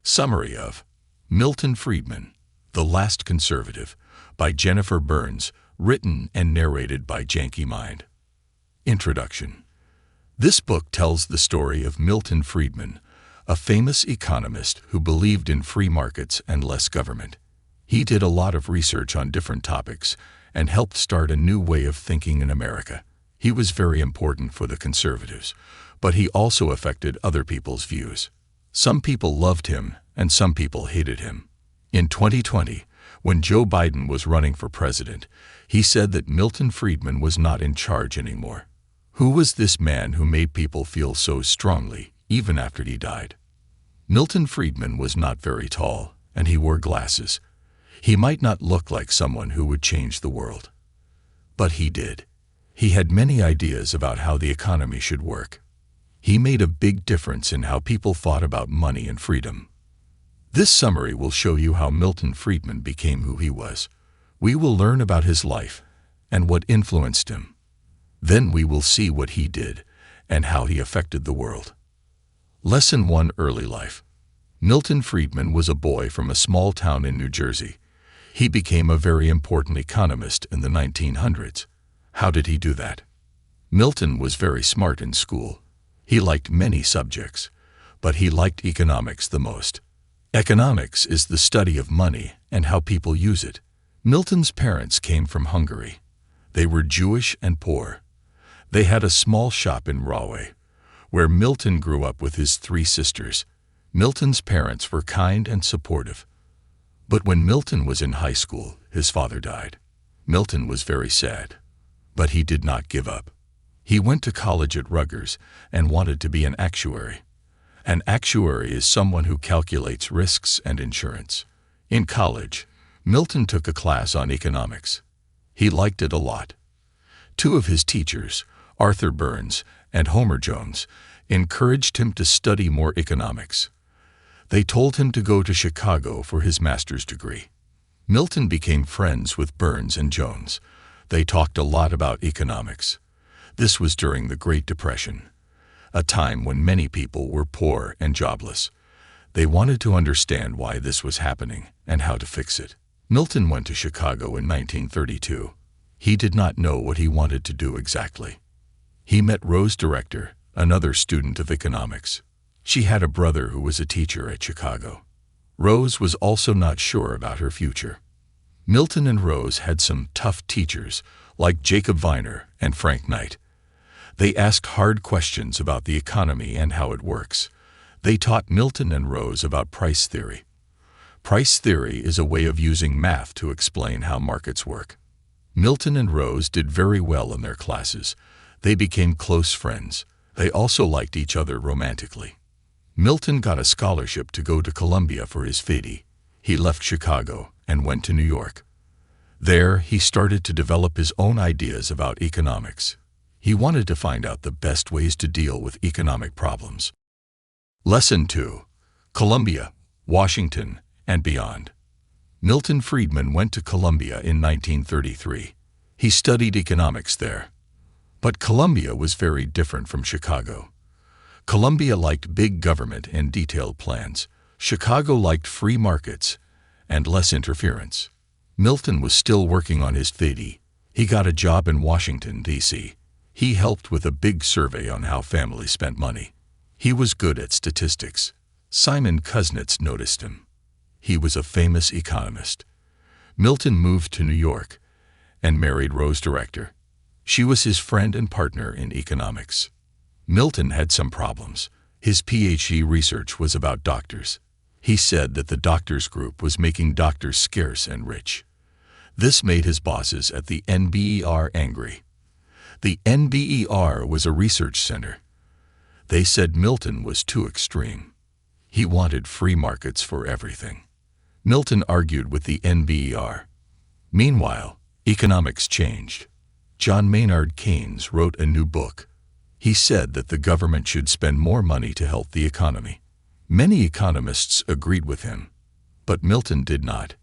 Summary of Milton Friedman, The Last Conservative, by Jennifer Burns, written and narrated by Janky Mind. Introduction. This book tells the story of Milton Friedman, a famous economist who believed in free markets and less government. He did a lot of research on different topics and helped start a new way of thinking in America. He was very important for the conservatives, but he also affected other people's views. Some people loved him and some people hated him. In 2020, when Joe Biden was running for president, he said that Milton Friedman was not in charge anymore. Who was this man who made people feel so strongly, even after he died? Milton Friedman was not very tall, and he wore glasses. He might not look like someone who would change the world. But he did. He had many ideas about how the economy should work. He made a big difference in how people thought about money and freedom. This summary will show you how Milton Friedman became who he was. We will learn about his life and what influenced him. Then we will see what he did and how he affected the world. Lesson 1: Early life. Milton Friedman was a boy from a small town in New Jersey. He became a very important economist in the 1900s. How did he do that? Milton was very smart in school. He liked many subjects, but he liked economics the most. Economics is the study of money and how people use it. Milton's parents came from Hungary. They were Jewish and poor. They had a small shop in Rahway, where Milton grew up with his 3 sisters. Milton's parents were kind and supportive. But when Milton was in high school, his father died. Milton was very sad, but he did not give up. He went to college at Rutgers and wanted to be an actuary. An actuary is someone who calculates risks and insurance. In college, Milton took a class on economics. He liked it a lot. 2 of his teachers, Arthur Burns and Homer Jones, encouraged him to study more economics. They told him to go to Chicago for his master's degree. Milton became friends with Burns and Jones. They talked a lot about economics. This was during the Great Depression, a time when many people were poor and jobless. They wanted to understand why this was happening and how to fix it. Milton went to Chicago in 1932. He did not know what he wanted to do exactly. He met Rose Director, another student of economics. She had a brother who was a teacher at Chicago. Rose was also not sure about her future. Milton and Rose had some tough teachers like Jacob Viner and Frank Knight. They asked hard questions about the economy and how it works. They taught Milton and Rose about price theory. Price theory is a way of using math to explain how markets work. Milton and Rose did very well in their classes. They became close friends. They also liked each other romantically. Milton got a scholarship to go to Columbia for his FD. He left Chicago and went to New York. There, he started to develop his own ideas about economics. He wanted to find out the best ways to deal with economic problems. Lesson 2: Columbia, Washington, and beyond. Milton Friedman went to Columbia in 1933. He studied economics there. But Columbia was very different from Chicago. Columbia liked big government and detailed plans. Chicago liked free markets and less interference. Milton was still working on his FD. He got a job in Washington, D.C. He helped with a big survey on how families spent money. He was good at statistics. Simon Kuznets noticed him. He was a famous economist. Milton moved to New York and married Rose Director. She was his friend and partner in economics. Milton had some problems. His PhD research was about doctors. He said that the doctors group was making doctors scarce and rich. This made his bosses at the NBER angry. The NBER was a research center. They said Milton was too extreme. He wanted free markets for everything. Milton argued with the NBER. Meanwhile, economics changed. John Maynard Keynes wrote a new book. He said that the government should spend more money to help the economy. Many economists agreed with him, but Milton did not.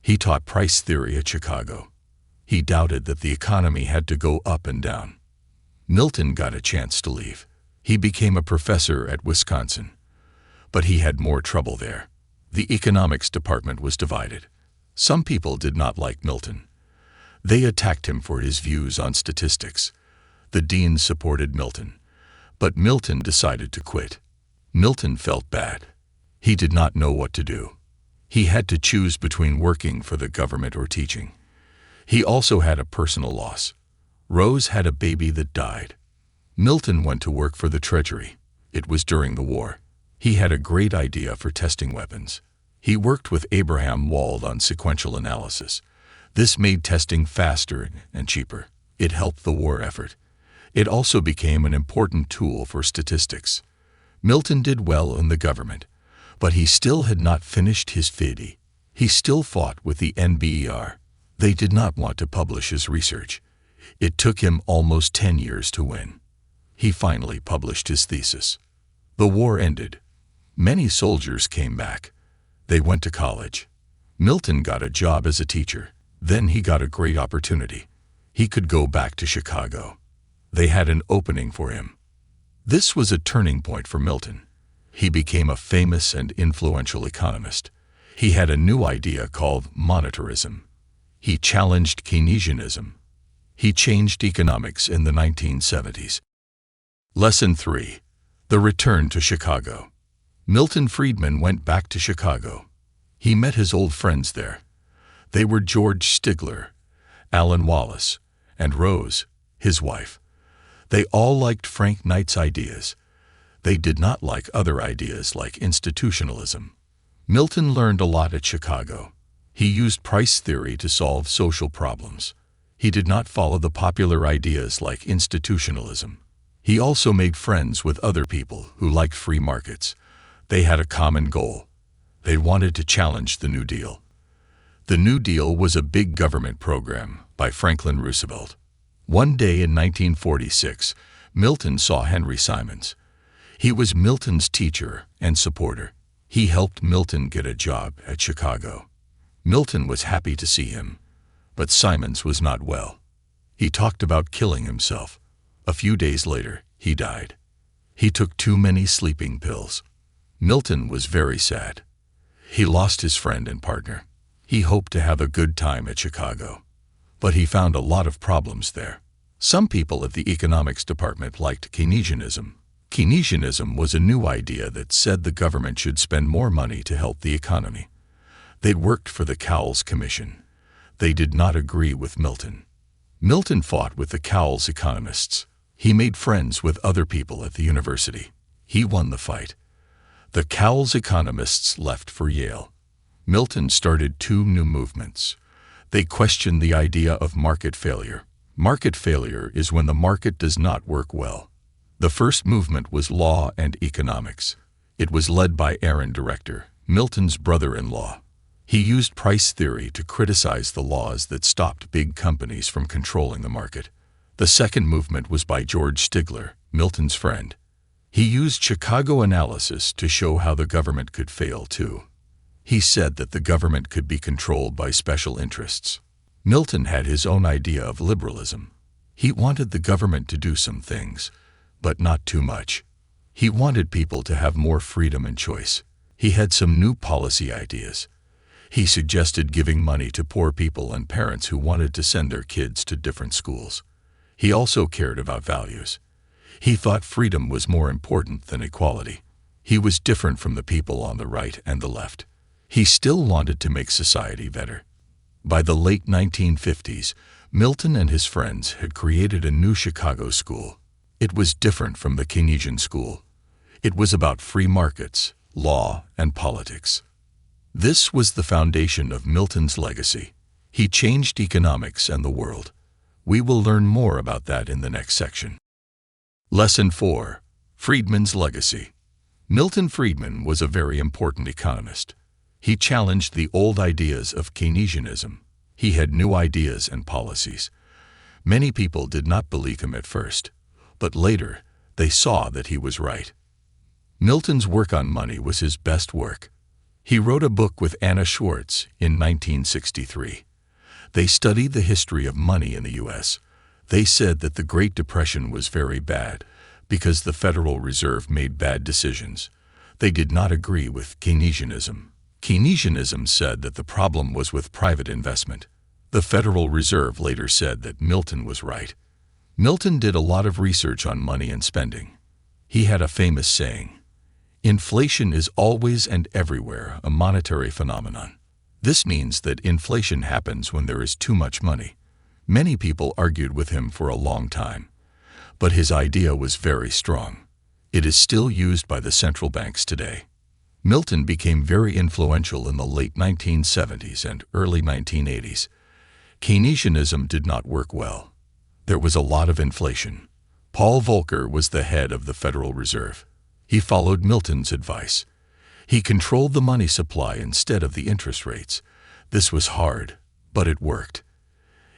He taught price theory at Chicago. He doubted that the economy had to go up and down. Milton got a chance to leave. He became a professor at Wisconsin. But he had more trouble there. The economics department was divided. Some people did not like Milton. They attacked him for his views on statistics. The dean supported Milton, but Milton decided to quit. Milton felt bad. He did not know what to do. He had to choose between working for the government or teaching. He also had a personal loss. Rose had a baby that died. Milton went to work for the Treasury. It was during the war. He had a great idea for testing weapons. He worked with Abraham Wald on sequential analysis. This made testing faster and cheaper. It helped the war effort. It also became an important tool for statistics. Milton did well in the government, but he still had not finished his PhD. He still fought with the NBER. They did not want to publish his research. It took him almost 10 years to win. He finally published his thesis. The war ended. Many soldiers came back. They went to college. Milton got a job as a teacher. Then he got a great opportunity. He could go back to Chicago. They had an opening for him. This was a turning point for Milton. He became a famous and influential economist. He had a new idea called monetarism. He challenged Keynesianism. He changed economics in the 1970s. Lesson 3. The Return to Chicago. Milton Friedman went back to Chicago. He met his old friends there. They were George Stigler, Alan Wallace, and Rose, his wife. They all liked Frank Knight's ideas. They did not like other ideas like institutionalism. Milton learned a lot at Chicago. He used price theory to solve social problems. He did not follow the popular ideas like institutionalism. He also made friends with other people who liked free markets. They had a common goal. They wanted to challenge the New Deal. The New Deal was a big government program by Franklin Roosevelt. One day in 1946, Milton saw Henry Simons. He was Milton's teacher and supporter. He helped Milton get a job at Chicago. Milton was happy to see him, but Simons was not well. He talked about killing himself. A few days later, he died. He took too many sleeping pills. Milton was very sad. He lost his friend and partner. He hoped to have a good time at Chicago, but he found a lot of problems there. Some people at the economics department liked Keynesianism. Keynesianism was a new idea that said the government should spend more money to help the economy. They'd worked for the Cowles Commission. They did not agree with Milton. Milton fought with the Cowles economists. He made friends with other people at the university. He won the fight. The Cowles economists left for Yale. Milton started two new movements. They questioned the idea of market failure. Market failure is when the market does not work well. The first movement was law and economics. It was led by Aaron Director, Milton's brother-in-law. He used price theory to criticize the laws that stopped big companies from controlling the market. The second movement was by George Stigler, Milton's friend. He used Chicago analysis to show how the government could fail too. He said that the government could be controlled by special interests. Milton had his own idea of liberalism. He wanted the government to do some things, but not too much. He wanted people to have more freedom and choice. He had some new policy ideas. He suggested giving money to poor people and parents who wanted to send their kids to different schools. He also cared about values. He thought freedom was more important than equality. He was different from the people on the right and the left. He still wanted to make society better. By the late 1950s, Milton and his friends had created a new Chicago school. It was different from the Keynesian school. It was about free markets, law, and politics. This was the foundation of Milton's legacy. He changed economics and the world. We will learn more about that in the next section. Lesson 4. Friedman's Legacy. Milton Friedman was a very important economist. He challenged the old ideas of Keynesianism. He had new ideas and policies. Many people did not believe him at first, but later they saw that he was right. Milton's work on money was his best work. He wrote a book with Anna Schwartz in 1963. They studied the history of money in the U.S. They said that the Great Depression was very bad because the Federal Reserve made bad decisions. They did not agree with Keynesianism. Keynesianism said that the problem was with private investment. The Federal Reserve later said that Milton was right. Milton did a lot of research on money and spending. He had a famous saying, "Inflation is always and everywhere a monetary phenomenon." This means that inflation happens when there is too much money. Many people argued with him for a long time, but his idea was very strong. It is still used by the central banks today. Milton became very influential in the late 1970s and early 1980s. Keynesianism did not work well. There was a lot of inflation. Paul Volcker was the head of the Federal Reserve. He followed Milton's advice. He controlled the money supply instead of the interest rates. This was hard, but it worked.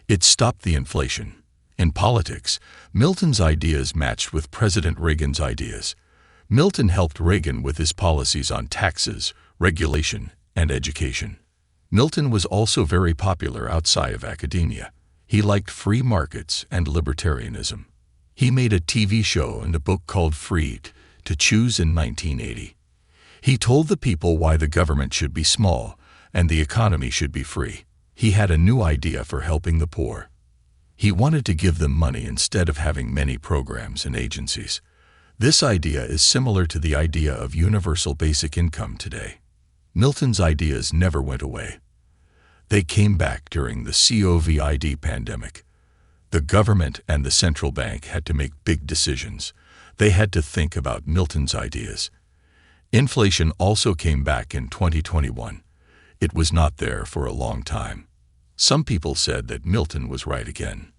It stopped the inflation. In politics, Milton's ideas matched with President Reagan's ideas. Milton helped Reagan with his policies on taxes, regulation, and education. Milton was also very popular outside of academia. He liked free markets and libertarianism. He made a TV show and a book called Free to Choose in 1980. He told the people why the government should be small and the economy should be free. He had a new idea for helping the poor. He wanted to give them money instead of having many programs and agencies. This idea is similar to the idea of universal basic income today. Milton's ideas never went away. They came back during the COVID pandemic. The government and the central bank had to make big decisions. They had to think about Milton's ideas. Inflation also came back in 2021. It was not there for a long time. Some people said that Milton was right again.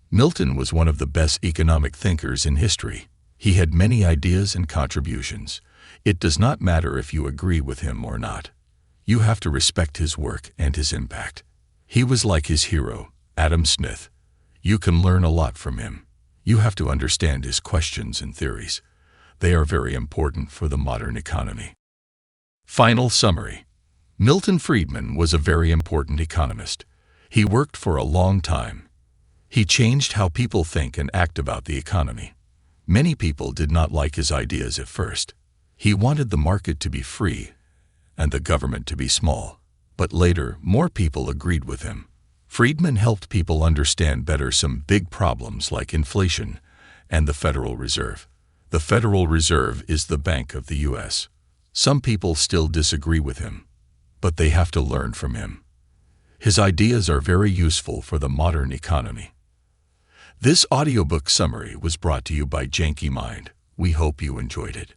Milton was one of the best economic thinkers in history. He had many ideas and contributions. It does not matter if you agree with him or not. You have to respect his work and his impact. He was like his hero, Adam Smith. You can learn a lot from him. You have to understand his questions and theories. They are very important for the modern economy. Final summary. Milton Friedman was a very important economist. He worked for a long time. He changed how people think and act about the economy. Many people did not like his ideas at first. He wanted the market to be free and the government to be small. But later, more people agreed with him. Friedman helped people understand better some big problems like inflation and the Federal Reserve. The Federal Reserve is the bank of the U.S. Some people still disagree with him, but they have to learn from him. His ideas are very useful for the modern economy. This audiobook summary was brought to you by Janky Mind. We hope you enjoyed it.